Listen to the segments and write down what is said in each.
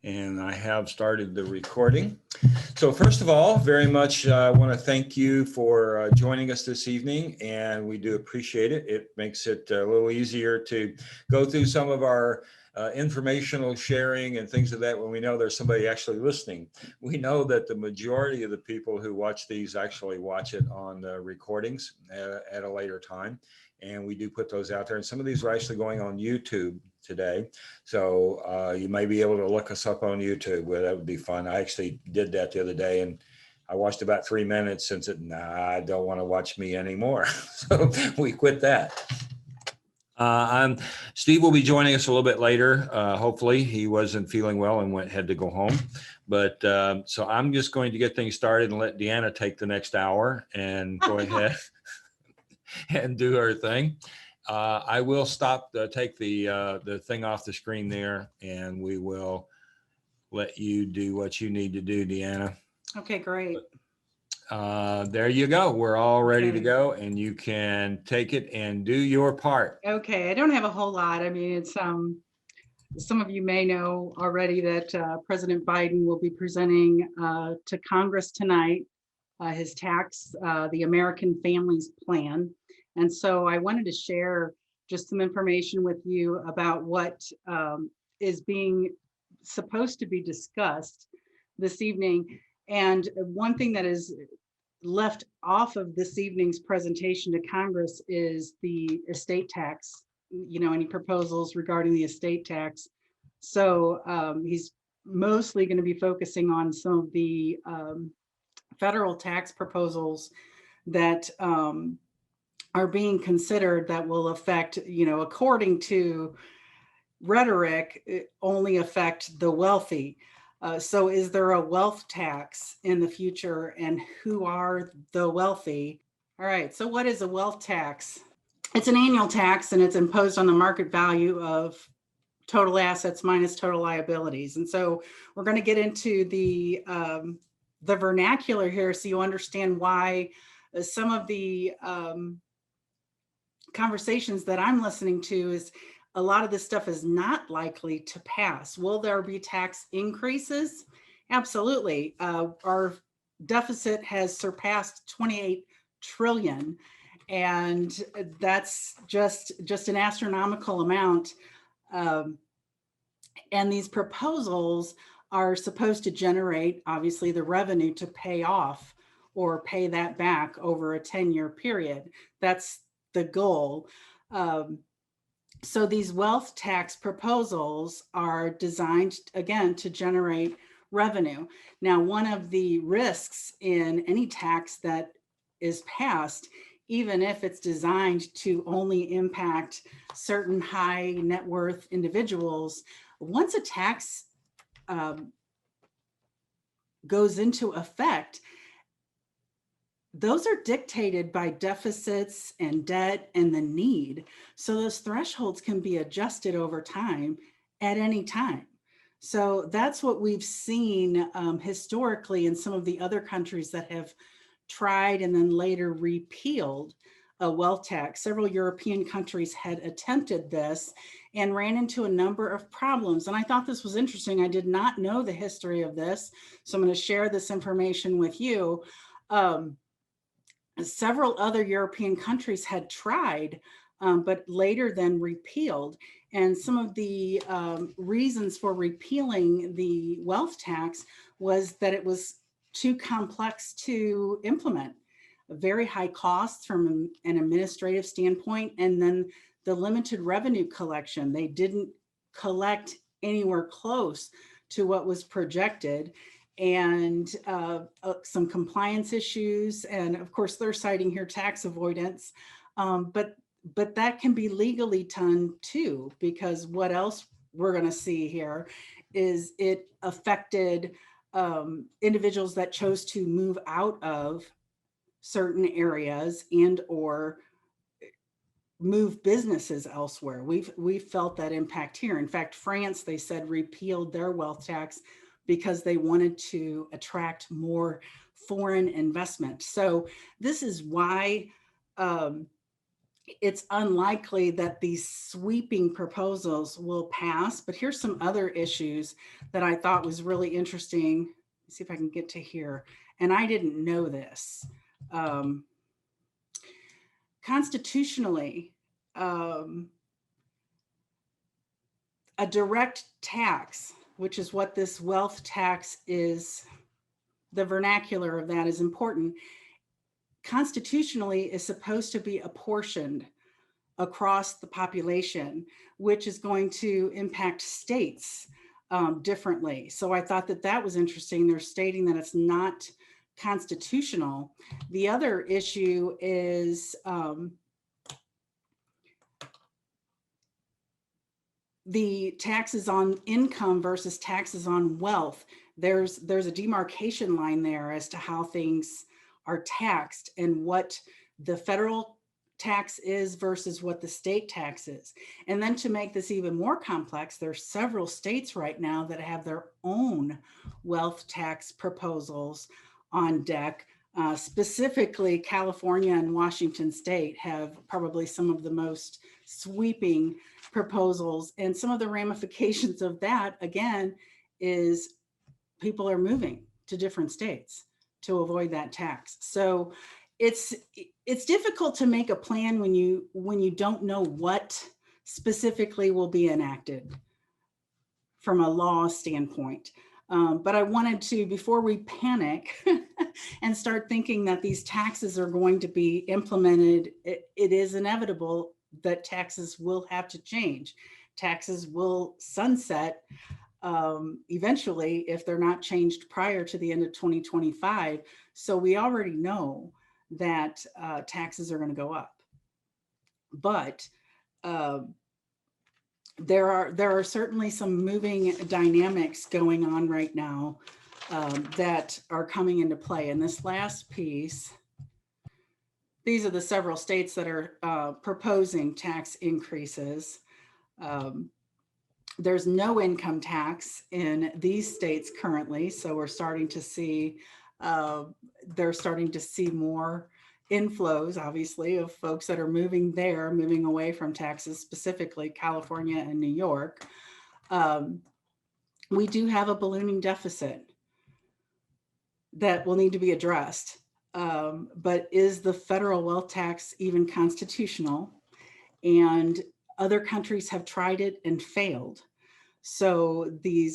And I have started the recording. So first of all, very much want to thank you for joining us this evening, and we do appreciate it. It makes it a little easier to go through some of our informational sharing and things of that when we know there's somebody actually listening. We know that the majority of the people who watch these actually watch it on the recordings at a later time. And we do put those out there. And some of these are actually going on YouTube today. So you may be able to look us up on YouTube. Well, that would be fun. I actually did that the other day, and I watched about 3 minutes and said, nah, I don't want to watch me anymore. So we quit that. Steve will be joining us a little bit later. Hopefully he wasn't feeling well and had to go home. But so I'm just going to get things started and let Deanna take the next hour and go ahead and do her thing. I will stop, take the thing off the screen there, and we will let you do what you need to do, Deanna. Okay, great. There you go. We're all ready to go, and you can take it and do your part. Okay, I don't have a whole lot. I mean, it's some of you may know already that President Biden will be presenting to Congress tonight his tax, the American Families Plan. And so I wanted to share just some information with you about what is being supposed to be discussed this evening. And one thing that is left off of this evening's presentation to Congress is the estate tax, any proposals regarding the estate tax. So he's mostly going to be focusing on some of the federal tax proposals that are being considered that will affect, according to rhetoric, only affect the wealthy. So is there a wealth tax in the future, and who are the wealthy? All right, so what is a wealth tax? It's an annual tax, and it's imposed on the market value of total assets minus total liabilities. And so we're going to get into the vernacular here so you understand why some of the conversations that I'm listening to is a lot of this stuff is not likely to pass. Will there be tax increases? Absolutely. Our deficit has surpassed 28 trillion, and that's just an astronomical amount. And these proposals are supposed to generate, obviously, the revenue to pay off or pay that back over a 10-year period. That's the goal. So these wealth tax proposals are designed, again, to generate revenue. Now, one of the risks in any tax that is passed, even if it's designed to only impact certain high net worth individuals, once a tax goes into effect, those are dictated by deficits and debt and the need. So those thresholds can be adjusted over time at any time. So that's what we've seen historically in some of the other countries that have tried and then later repealed a wealth tax. Several European countries had attempted this and ran into a number of problems. And I thought this was interesting. I did not know the history of this, so I'm going to share this information with you. Several other European countries had tried, but later then repealed. And some of the reasons for repealing the wealth tax was that it was too complex to implement, very high costs from an administrative standpoint, and then the limited revenue collection. They didn't collect anywhere close to what was projected, and some compliance issues. And of course, they're citing here tax avoidance, but that can be legally done too, because what else we're going to see here is it affected individuals that chose to move out of certain areas and or move businesses elsewhere. We've felt that impact here. In fact, France, they said, repealed their wealth tax because they wanted to attract more foreign investment. So this is why it's unlikely that these sweeping proposals will pass. But here's some other issues that I thought was really interesting. Let's see if I can get to here. And I didn't know this. Constitutionally, a direct tax, which is what this wealth tax is, the vernacular of that is important, constitutionally is supposed to be apportioned across the population, which is going to impact states differently. So I thought that that was interesting. They're stating that it's not constitutional. The other issue is the taxes on income versus taxes on wealth. There's a demarcation line there as to how things are taxed and what the federal tax is versus what the state tax is. And then to make this even more complex, there's several states right now that have their own wealth tax proposals on deck. Specifically, California and Washington State have probably some of the most sweeping proposals. And some of the ramifications of that, again, is people are moving to different states to avoid that tax. So it's difficult to make a plan when you don't know what specifically will be enacted from a law standpoint. But I wanted to, before we panic and start thinking that these taxes are going to be implemented, it is inevitable that taxes will have to change. Taxes will sunset eventually if they're not changed prior to the end of 2025. So we already know that taxes are going to go up. But there are certainly some moving dynamics going on right now that are coming into play. And this last piece, these are the several states that are proposing tax increases. There's no income tax in these states currently, so we're starting to see they're starting to see more inflows, obviously, of folks that are moving away from taxes, specifically California and New York. We do have a ballooning deficit that will need to be addressed. But is the federal wealth tax even constitutional? And other countries have tried it and failed. So the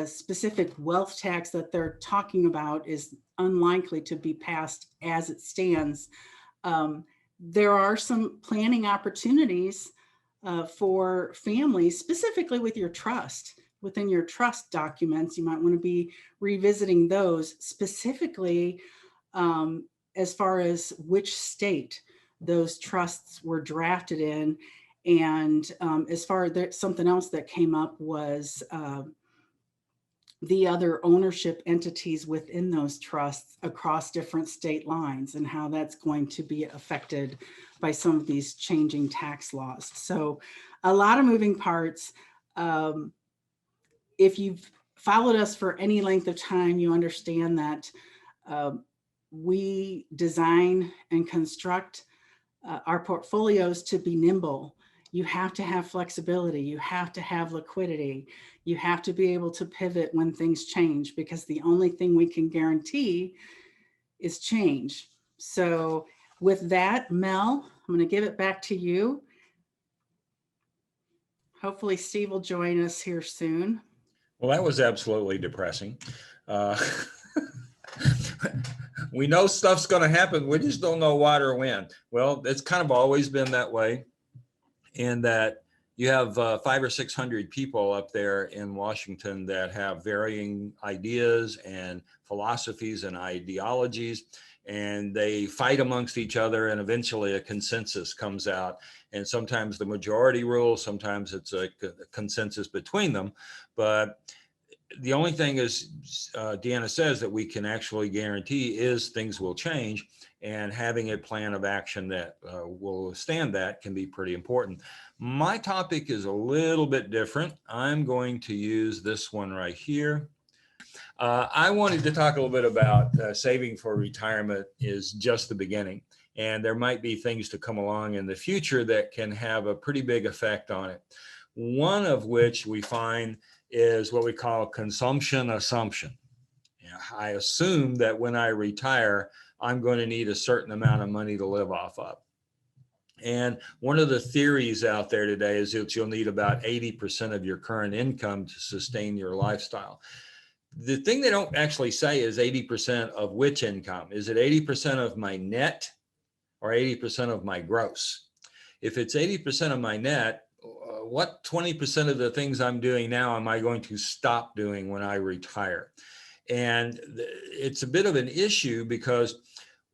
specific wealth tax that they're talking about is unlikely to be passed as it stands. There are some planning opportunities for families, specifically with your trust. Within your trust documents, you might want to be revisiting those, specifically as far as which state those trusts were drafted in. And as far as something else that came up was the other ownership entities within those trusts across different state lines and how that's going to be affected by some of these changing tax laws. So a lot of moving parts. If you've followed us for any length of time, you understand that we design and construct our portfolios to be nimble. You have to have flexibility. You have to have liquidity. You have to be able to pivot when things change, because the only thing we can guarantee is change. So with that, Mel, I'm going to give it back to you. Hopefully Steve will join us here soon. Well, that was absolutely depressing. We know stuff's going to happen. We just don't know what or when. Well, it's kind of always been that way. And that you have 500 or 600 people up there in Washington that have varying ideas and philosophies and ideologies, and they fight amongst each other, and eventually a consensus comes out. And sometimes the majority rules, sometimes it's a consensus between them. But the only thing is, Deanna says, that we can actually guarantee is things will change, and having a plan of action that will withstand that can be pretty important. My topic is a little bit different. I'm going to use this one right here. I wanted to talk a little bit about saving for retirement is just the beginning. And there might be things to come along in the future that can have a pretty big effect on it. One of which we find is what we call consumption assumption. I assume that when I retire, I'm going to need a certain amount of money to live off of. And one of the theories out there today is that you'll need about 80% of your current income to sustain your lifestyle. The thing they don't actually say is 80% of which income. Is it 80% of my net or 80% of my gross? If it's 80% of my net, what 20% of the things I'm doing now am I going to stop doing when I retire? And it's a bit of an issue because,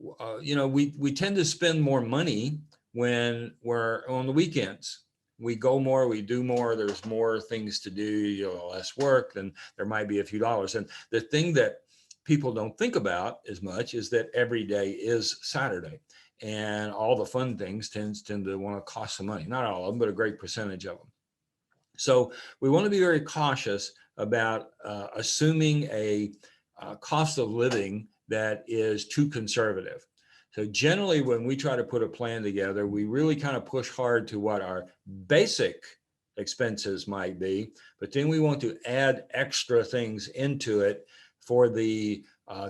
we tend to spend more money when we're on the weekends. We go more, we do more, there's more things to do, less work, then there might be a few dollars. And the thing that people don't think about as much is that every day is Saturday. And all the fun things tend to want to cost some money. Not all of them, but a great percentage of them. So we want to be very cautious about assuming a cost of living that is too conservative. So generally, when we try to put a plan together, we really kind of push hard to what our basic expenses might be, but then we want to add extra things into it for the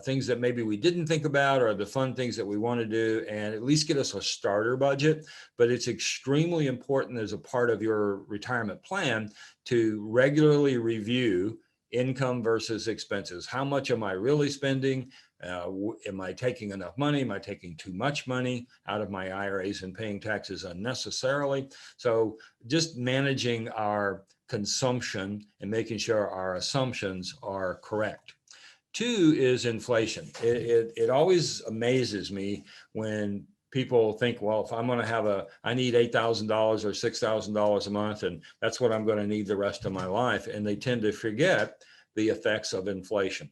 things that maybe we didn't think about or the fun things that we want to do, and at least get us a starter budget. But it's extremely important as a part of your retirement plan to regularly review income versus expenses. How much am I really spending? Am I taking enough money? Am I taking too much money out of my IRAs and paying taxes unnecessarily? So just managing our consumption and making sure our assumptions are correct. Two is inflation. It always amazes me when people think, well, if I'm going to have I need $8,000 or $6,000 a month, and that's what I'm going to need the rest of my life. And they tend to forget the effects of inflation.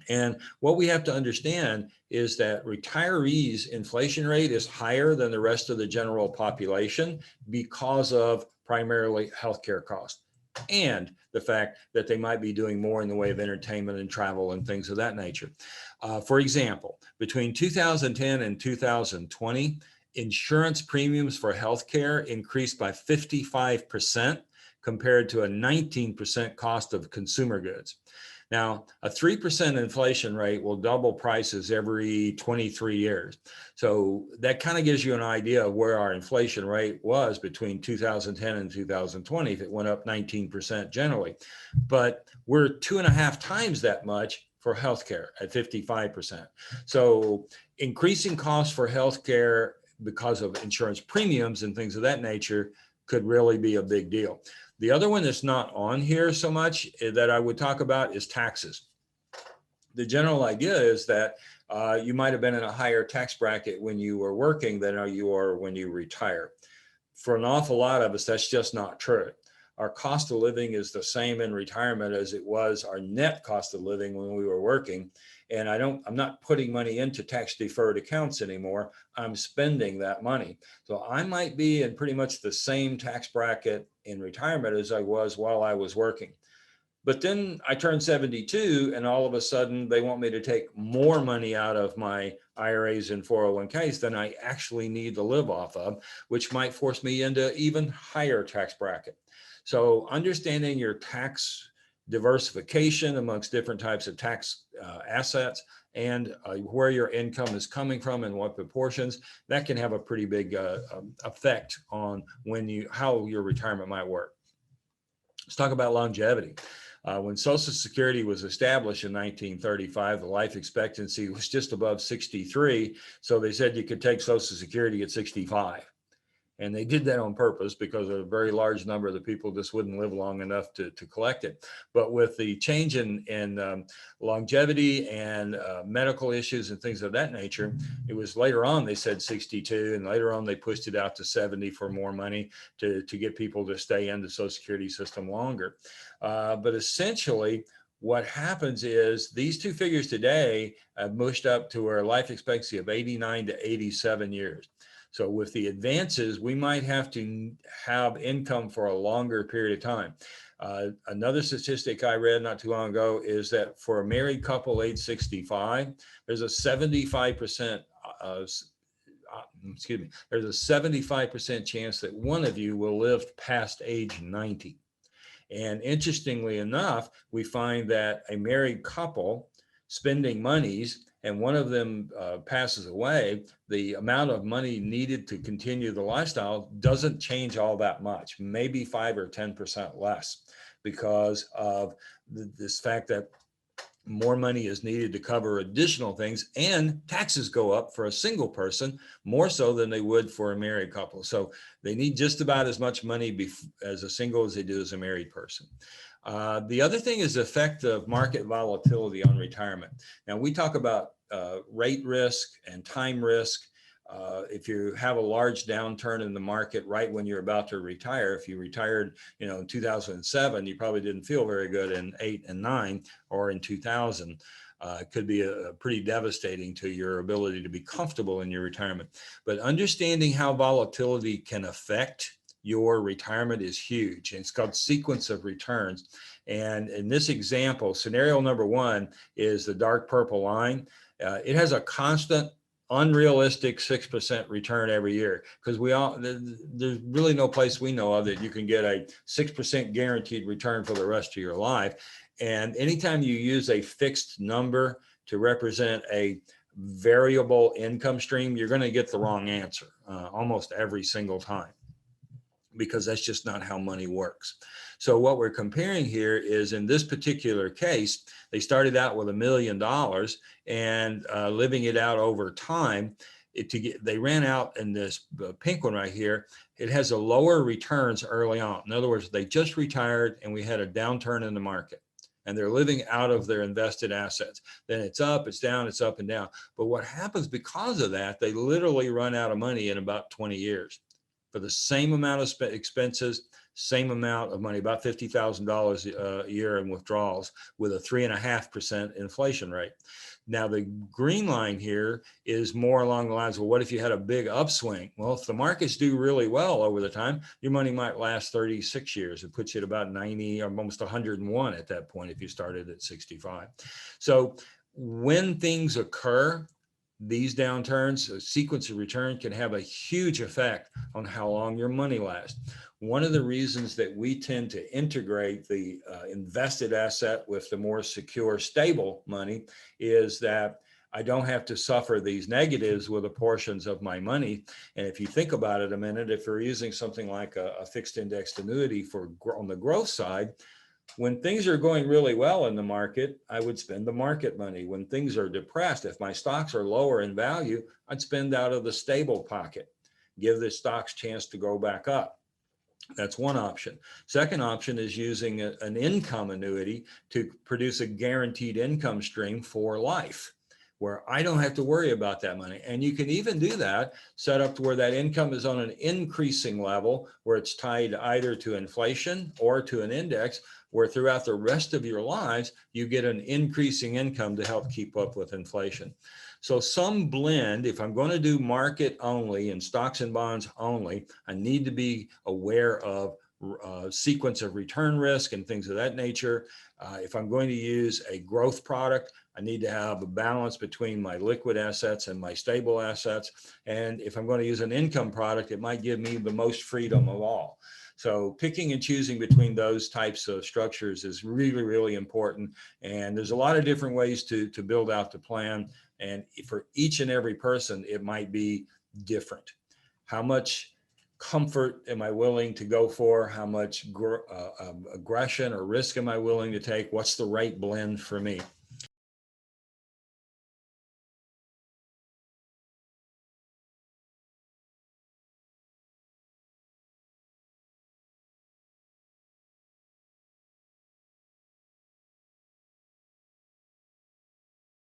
And what we have to understand is that retirees' inflation rate is higher than the rest of the general population because of primarily healthcare costs, and the fact that they might be doing more in the way of entertainment and travel and things of that nature. For example, between 2010 and 2020, insurance premiums for healthcare increased by 55% compared to a 19% cost of consumer goods. Now, a 3% inflation rate will double prices every 23 years. So that kind of gives you an idea of where our inflation rate was between 2010 and 2020, if it went up 19% generally. But we're 2.5 times that much for healthcare at 55%. So increasing costs for healthcare because of insurance premiums and things of that nature could really be a big deal. The other one that's not on here so much that I would talk about is taxes. The general idea is that you might have been in a higher tax bracket when you were working than you are when you retire. For an awful lot of us, that's just not true. Our cost of living is the same in retirement as it was our net cost of living when we were working. And I'm not putting money into tax deferred accounts anymore. I'm spending that money. So I might be in pretty much the same tax bracket in retirement as I was while I was working. But then I turned 72 and all of a sudden they want me to take more money out of my IRAs and 401ks than I actually need to live off of, which might force me into even higher tax bracket. So understanding your tax diversification amongst different types of tax assets and where your income is coming from and what proportions, that can have a pretty big effect on how your retirement might work. Let's talk about longevity. When Social Security was established in 1935, the life expectancy was just above 63. So they said you could take Social Security at 65. And they did that on purpose because a very large number of the people just wouldn't live long enough to collect it. But with the change in longevity and medical issues and things of that nature, it was later on they said 62, and later on they pushed it out to 70 for more money to get people to stay in the Social Security system longer. But essentially, what happens is these two figures today have mushed up to a life expectancy of 89 to 87 years. So with the advances, we might have to have income for a longer period of time. Another statistic I read not too long ago is that for a married couple age 65, there's a 75% excuse me, there's a 75% chance that one of you will live past age 90. And interestingly enough, we find that a married couple spending monies and one of them passes away, the amount of money needed to continue the lifestyle doesn't change all that much, maybe 5 or 10% less, because of this fact that more money is needed to cover additional things, and taxes go up for a single person more so than they would for a married couple. So they need just about as much money as a single as they do as a married person. The other thing is the effect of market volatility on retirement. Now we talk about rate risk and time risk. If you have a large downturn in the market right when you're about to retire, if you retired, in 2007, you probably didn't feel very good in 8 and 9 or in 2000. It could be pretty devastating to your ability to be comfortable in your retirement. But understanding how volatility can affect your retirement is huge. And it's called sequence of returns. And in this example, scenario number 1 is the dark purple line. It has a constant unrealistic 6% return every year, because there's really no place we know of that you can get a 6% guaranteed return for the rest of your life. And anytime you use a fixed number to represent a variable income stream, you're going to get the wrong answer almost every single time, because that's just not how money works. So what we're comparing here is, in this particular case, they started out with $1 million and living it out over time. They ran out in this pink one right here. It has a lower returns early on. In other words, they just retired and we had a downturn in the market, and they're living out of their invested assets. Then it's up, it's down, it's up and down. But what happens because of that, they literally run out of money in about 20 years. For the same amount of expenses, same amount of money, about $50,000 a year in withdrawals, with a 3.5% inflation rate. Now, the green line here is more along the lines of, well, what if you had a big upswing? Well, if the markets do really well over the time, your money might last 36 years. It puts you at about 90 or almost 101 at that point if you started at 65. So when things occur, these downturns, a sequence of return can have a huge effect on how long your money lasts. One of the reasons that we tend to integrate the invested asset with the more secure, stable money is that I don't have to suffer these negatives with the portions of my money. And if you think about it a minute, if you're using something like a fixed indexed annuity on the growth side, when things are going really well in the market, I would spend the market money. When things are depressed, if my stocks are lower in value, I'd spend out of the stable pocket, give the stocks chance to go back up. That's one option. Second option is using an income annuity to produce a guaranteed income stream for life, where I don't have to worry about that money. And you can even do that, set up to where that income is on an increasing level, where it's tied either to inflation or to an index, where throughout the rest of your lives, you get an increasing income to help keep up with inflation. So some blend, if I'm going to do market only and stocks and bonds only, I need to be aware of sequence of return risk and things of that nature. If I'm going to use a growth product, I need to have a balance between my liquid assets and my stable assets. And if I'm going to use an income product, it might give me the most freedom of all. So picking and choosing between those types of structures is really, really important. And there's a lot of different ways to build out the plan. And for each and every person, it might be different. How much comfort am I willing to go for? How much aggression or risk am I willing to take? What's the right blend for me?